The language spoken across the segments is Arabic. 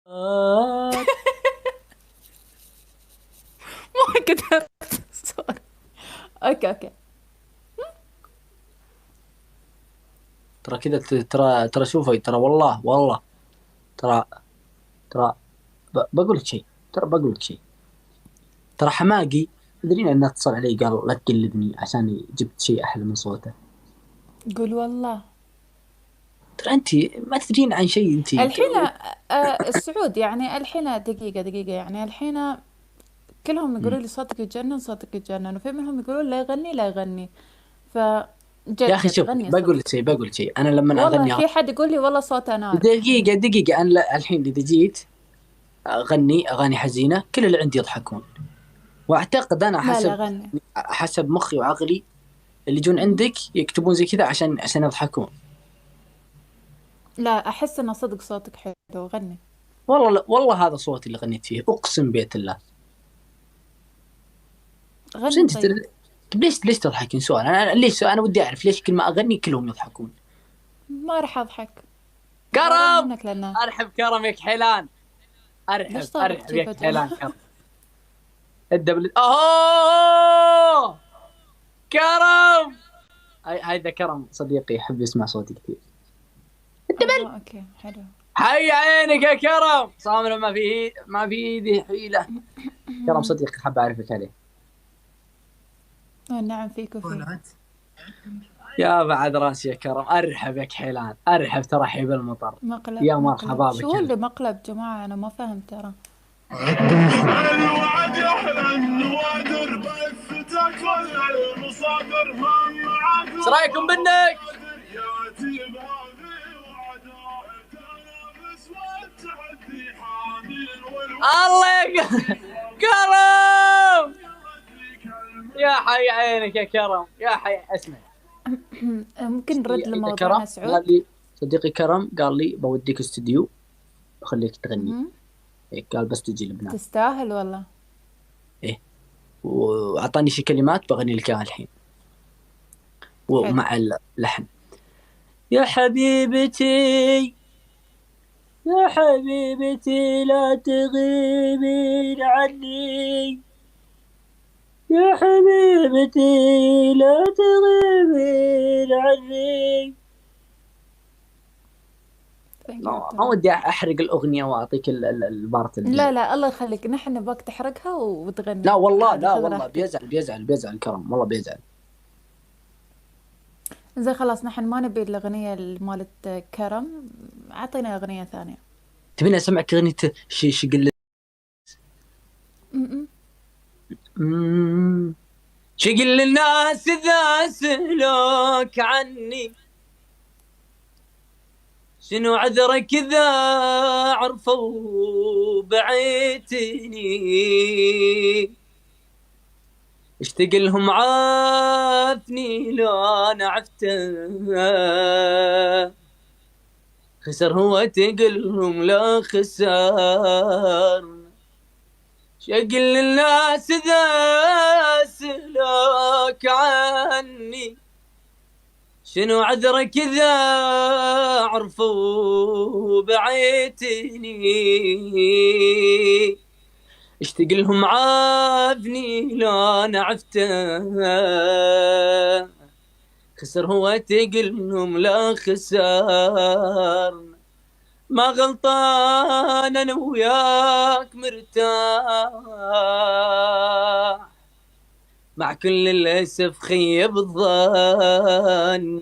ما كتبت سوري. اوكي اوكي. ترى كذا ترى شوفي، ترى والله والله. ترى ترى بقول لك شيء. ترى بقول لك شيء. ترى حماقي تدرين انه اتصل علي قال لا تقلدني عشان جبت شيء احلى من صوته. قول والله. ترى انت ما تدرين عن شيء انت. الحين السعود يعني الحين دقيقة دقيقة يعني الحين كلهم يقولوا لي صوتك يتجنن صوتك يتجنن، وفي منهم يقولون لا يغني لا يغني. يا اخي فجدد شوف، غني بقول صدق. لك شيء بقول لك شيء. انا لما والله اغني في حد يقول لي والله صوته نار. دقيقة دقيقة، أنا الحين إذا جيت أغني أغاني حزينة كل اللي عندي يضحكون. وأعتقد أنا لا لا حسب غني. حسب مخي وعقلي اللي يجون مهم. عندك يكتبون زي كذا عشان يضحكون. لا أحس إنه صدق صوتك حلو. غني. والله لا، والله هذا صوتي اللي غنيت فيه، أقسم بيت الله. بس غني أنت طيب. طيب ليش تضحكين؟ سؤال، أنا ليش، أنا ودي أعرف ليش كل ما أغني كلهم يضحكون. ما راح أضحك. حرام كرم. منك لنا. أرحب كرم يا كحيلان. ليش أرحب صارت أرحب شي يا فجأة؟ كحيلان كرم. الدبل أوه كرم. هذا كرم صديقي يحب يسمع صوتي كثير. آه أوكي حلو. حي عينك يا كرم، صامل ما في ايدي حيلة. كرم صديقي، حاب اعرفك عليه. نعم فيك وفيه. يا بعد راسي يا كرم، ارحب يا كحيلان، ارحب ترحيب المطر. مقلب يا مقلب مرحبا شو بك اللي انت. مقلب جماعة أنا ما فهمت ترى. الوعد يحلى النوادر بث تاكل المصادر من معاد. ايش رايكم بنك؟ ياتي بهذه وعداء التنافس والتحدي حامل الله كرم. يا حي عينك يا كرم، يا حي اسمع. ممكن نرد إذا كرم لموضوعنا قال سعود. لي، صديقي كرم قال لي بوديك استديو بخليك تغني. مهم. إيه، قال بس تجي لبنان. تستاهل والله. إيه، وأعطاني شي كلمات بغني لك إياها الحين حلو. ومع اللحن. يا حبيبتي، يا حبيبتي لا تغيبين عني. يا حبيبتي لا تغيبين عني. ثانك يو ما ترى. ودي أحرق الأغنية وأعطيك البارت لا الجاي. لا الله يخليك، نحن نبغاك تحرقها لا وتغني والله، عادي لا خذ والله راحتك. بيزعل كرم، والله بيزعل. زين خلاص نحن ما نبي الأغنية مالت كرم. أعطينا أغنية ثانية. تبيني اسمعك اغنية شقل. م-م. شقل الناس اذا سلوك عني، شنو عذرك اذا عرفوا بعيتني. اشتاق لهم عافني لو انا عفته، خسر هو تقلهم لا خسار. شقل الناس ذا سلوك عني، شنو عذرك إذا عرفوا بعيتني. اشتاق لهم عافني لو انا عفته، خسر هو تقلهم لا خسار. ما غلطان انا وياك مرتاح، مع كل الاسف خيب الظن.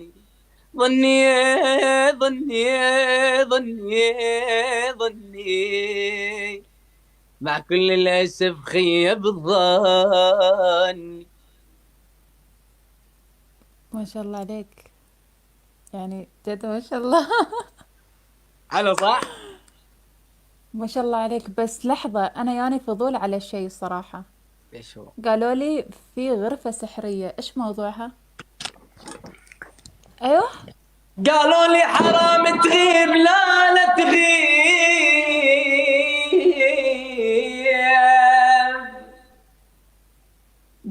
ظني ظني ظني ظني، مع كل الاسف خيب الظن. ما شاء الله عليك. يعني جد ما شاء الله. حلو صح؟ ما شاء الله عليك، بس لحظة أنا ياني فضول على شيء الصراحة. ايش هو؟ قالوا لي في غرفة سحرية، إيش موضوعها؟ أيوه. قالوا لي حرام تغيب، لا لا تغيب.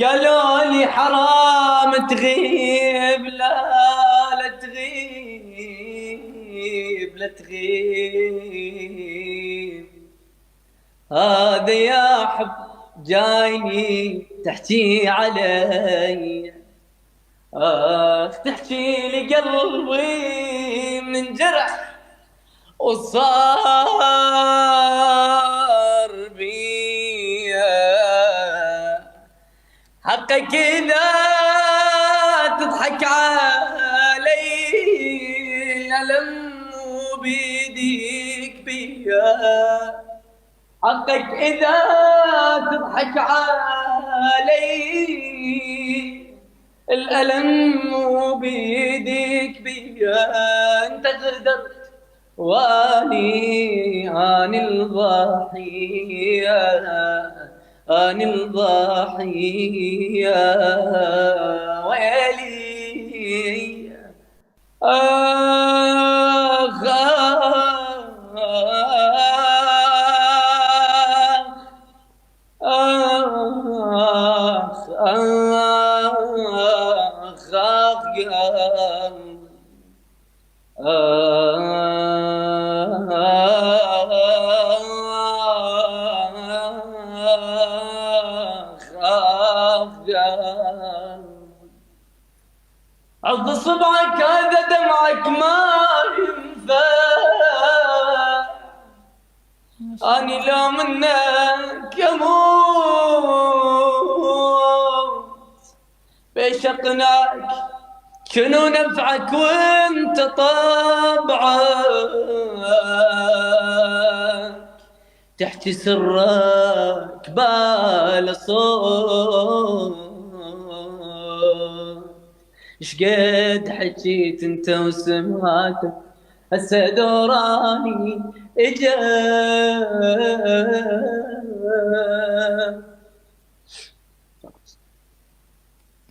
قالوا لي حرام تغيب، لا لا تغيب لا تغيب. هذا يا حب جايني تحكي علي، تحكي لي قلبي من جرح وصار بيا. حقك إذا تضحك علي الألم بيديك بيا. حقك إذا تضحك علي الألم بيديك بيا. أنت غدرت واني أنا الضحية، أنا الضحية ويلي. آخ آخ آخ عض صبعك هذا دمعك ما ينفع. أني لو منك يموت بيش أقنعك شنو نفعك وانت طبعك تحكي سرك بلا صوت. شقد حكيت انت وسمعتك هسه دوراني اجا.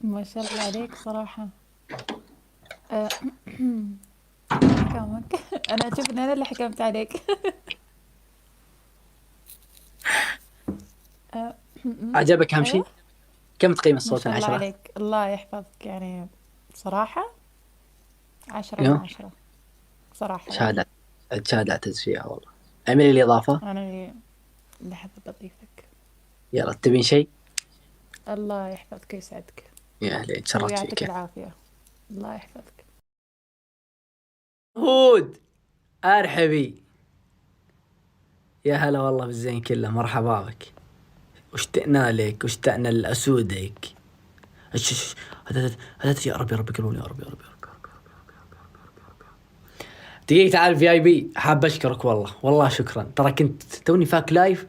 ما شاء الله عليك صراحة. آه، كلامك أنا أشوف إن أنا اللي حكمت عليك. آه، عجبك أهم شيء؟ أيوه. كم تقيم ما الصوت من شاء الله 10؟ عليك، الله يحفظك يعني. صراحة 10 من ايوه 10 صراحة يعني. شهادة، شهادة أعتز فيها والله. اعملي لي إضافة. أنا اللي حابة أضيفك. يلا تبين شيء؟ الله يحفظك ويسعدك يا أهلين تشرفت ويعطيك فيك. العافية. الله يحفظك. هود أرحبي، يا هلا والله بالزين كله، مرحبا بك. واشتقنا لك واشتقنا لأسودك. هذا يا رب يا رب قولون يا رب يا رب يا رب. دقيقة تعال في اي بي، حاب اشكرك والله والله شكرا. ترى كنت توني فاك لايف